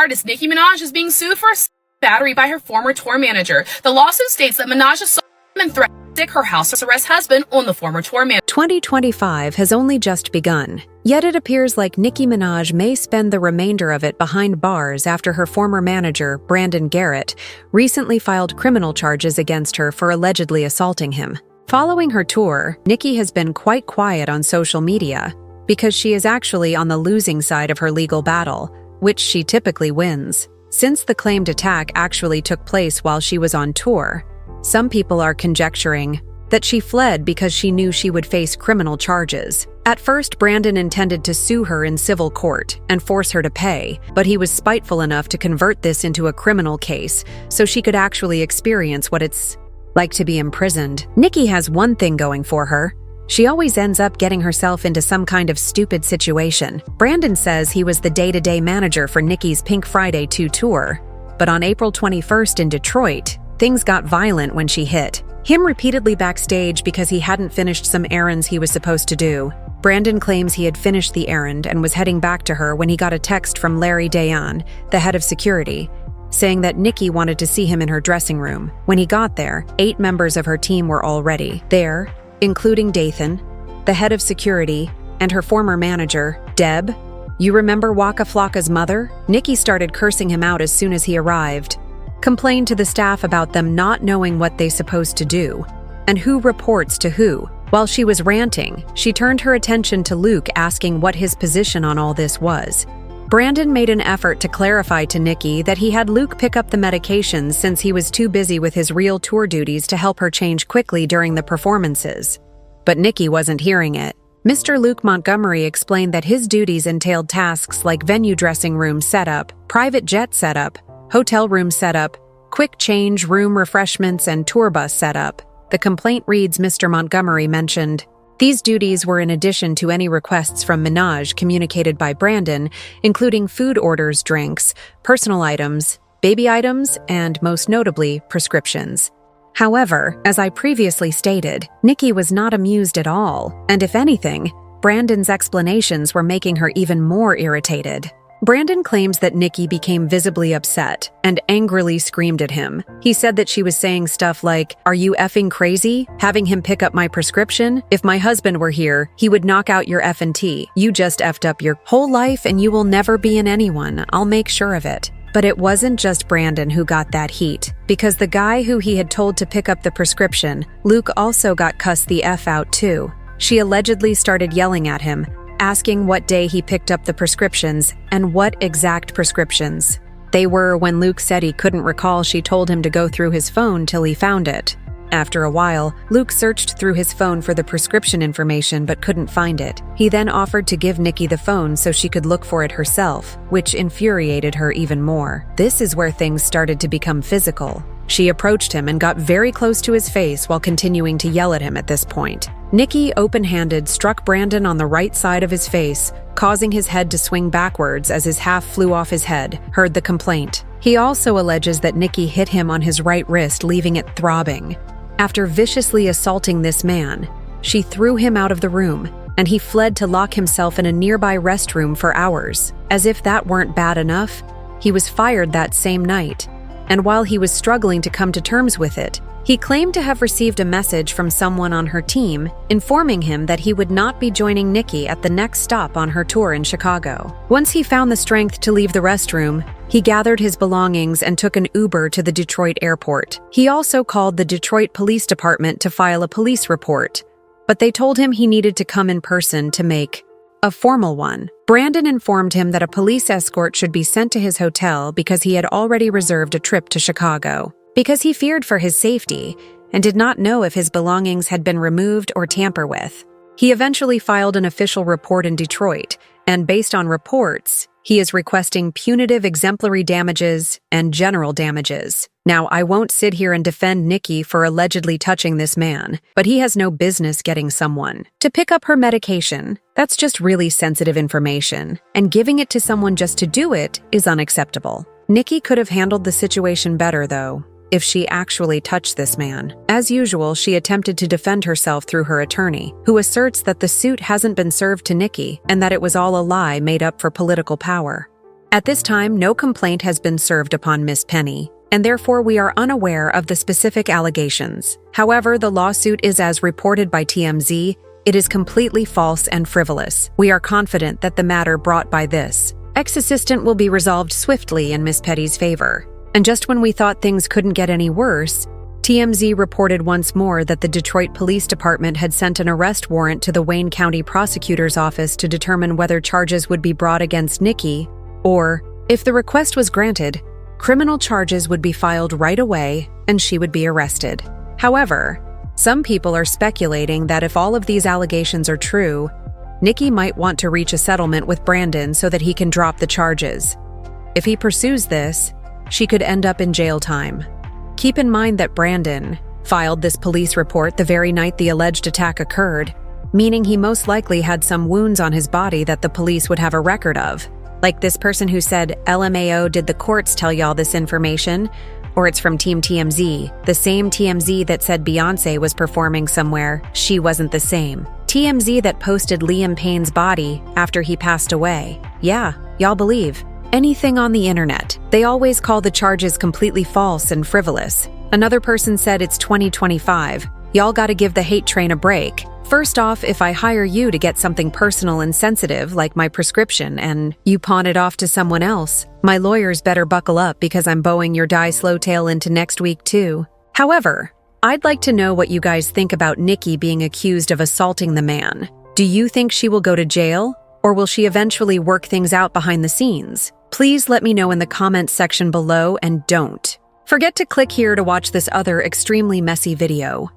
artist Nicki Minaj is being sued for battery by her former tour manager. The lawsuit states that Minaj assaulted and threatened to stick her house arrest husband on the former tour manager. 2025 has only just begun, yet it appears like Nicki Minaj may spend the remainder of it behind bars after her former manager, Brandon Garrett, recently filed criminal charges against her for allegedly assaulting him. Following her tour, Nicki has been quite quiet on social media because she is actually on the losing side of her legal battle, which she typically wins. Since the claimed attack actually took place while she was on tour, some people are conjecturing that she fled because she knew she would face criminal charges. At first, Brandon intended to sue her in civil court and force her to pay, but he was spiteful enough to convert this into a criminal case so she could actually experience what it's like to be imprisoned. Nicki has one thing going for her. She always ends up getting herself into some kind of stupid situation. Brandon says he was the day-to-day manager for Nicki's Pink Friday 2 tour, but on April 21st in Detroit, things got violent when she hit him repeatedly backstage because he hadn't finished some errands he was supposed to do. Brandon claims he had finished the errand and was heading back to her when he got a text from Larry Dayan, the head of security, saying that Nicki wanted to see him in her dressing room. When he got there, 8 members of her team were already there, including Dathan, the head of security, and her former manager, Deb. You remember Waka Flocka's mother? Nicki started cursing him out as soon as he arrived, complained to the staff about them not knowing what they're supposed to do, and who reports to who. While she was ranting, she turned her attention to Luke asking what his position on all this was. Brandon made an effort to clarify to Nicki that he had Luke pick up the medications since he was too busy with his real tour duties to help her change quickly during the performances. But Nicki wasn't hearing it. Mr. Luke Montgomery explained that his duties entailed tasks like venue dressing room setup, private jet setup, hotel room setup, quick change room refreshments, and tour bus setup. The complaint reads Mr. Montgomery mentioned, these duties were in addition to any requests from Minaj communicated by Brandon, including food orders, drinks, personal items, baby items, and most notably, prescriptions. However, as I previously stated, Nicki was not amused at all, and if anything, Brandon's explanations were making her even more irritated. Brandon claims that Nicki became visibly upset and angrily screamed at him. He said that she was saying stuff like, "Are you effing crazy? Having him pick up my prescription? If my husband were here, he would knock out your F&T. You just effed up your whole life and you will never be in anyone. I'll make sure of it." But it wasn't just Brandon who got that heat, because the guy who he had told to pick up the prescription, Luke, also got cussed the F out too. She allegedly started yelling at him, asking what day he picked up the prescriptions and what exact prescriptions they were. When Luke said he couldn't recall, she told him to go through his phone till he found it. After a while, Luke searched through his phone for the prescription information but couldn't find it. He then offered to give Nicki the phone so she could look for it herself, which infuriated her even more. This is where things started to become physical. She approached him and got very close to his face while continuing to yell at him at this point. Nicki, open-handed, struck Brandon on the right side of his face, causing his head to swing backwards as his half flew off his head, heard the complaint. He also alleges that Nicki hit him on his right wrist, leaving it throbbing. After viciously assaulting this man, she threw him out of the room, and he fled to lock himself in a nearby restroom for hours. As if that weren't bad enough, he was fired that same night. And while he was struggling to come to terms with it, he claimed to have received a message from someone on her team informing him that he would not be joining Nicki at the next stop on her tour in Chicago. Once he found the strength to leave the restroom, he gathered his belongings and took an Uber to the Detroit airport. He also called the Detroit Police Department to file a police report, but they told him he needed to come in person to make a formal one. Brandon informed him that a police escort should be sent to his hotel because he had already reserved a trip to Chicago, because he feared for his safety and did not know if his belongings had been removed or tampered with. He eventually filed an official report in Detroit, and based on reports, he is requesting punitive exemplary damages and general damages. Now, I won't sit here and defend Nicki for allegedly touching this man, but he has no business getting someone to pick up her medication. That's just really sensitive information, and giving it to someone just to do it is unacceptable. Nicki could have handled the situation better, though, if she actually touched this man. As usual, she attempted to defend herself through her attorney, who asserts that the suit hasn't been served to Nicki and that it was all a lie made up for political power. At this time, no complaint has been served upon Miss Penny, and therefore we are unaware of the specific allegations. However, the lawsuit is as reported by TMZ. It is completely false and frivolous. We are confident that the matter brought by this ex-assistant will be resolved swiftly in Miss Petty's favor. And just when we thought things couldn't get any worse, TMZ reported once more that the Detroit Police Department had sent an arrest warrant to the Wayne County Prosecutor's Office to determine whether charges would be brought against Nicki, or, if the request was granted, criminal charges would be filed right away and she would be arrested. However, some people are speculating that if all of these allegations are true, Nicki might want to reach a settlement with Brandon so that he can drop the charges. If he pursues this, she could end up in jail time. Keep in mind that Brandon filed this police report the very night the alleged attack occurred, meaning he most likely had some wounds on his body that the police would have a record of. Like this person who said, LMAO, did the courts tell y'all this information? Or it's from Team TMZ, the same TMZ that said Beyoncé was performing somewhere. She wasn't the same. TMZ that posted Liam Payne's body after he passed away. Yeah, y'all believe anything on the internet. They always call the charges completely false and frivolous. Another person said it's 2025. Y'all gotta give the hate train a break. First off, if I hire you to get something personal and sensitive like my prescription and you pawn it off to someone else, my lawyers better buckle up because I'm bowing your die slow tail into next week too. However, I'd like to know what you guys think about Nicki being accused of assaulting the man. Do you think she will go to jail, or will she eventually work things out behind the scenes? Please let me know in the comments section below, and don't forget to click here to watch this other extremely messy video.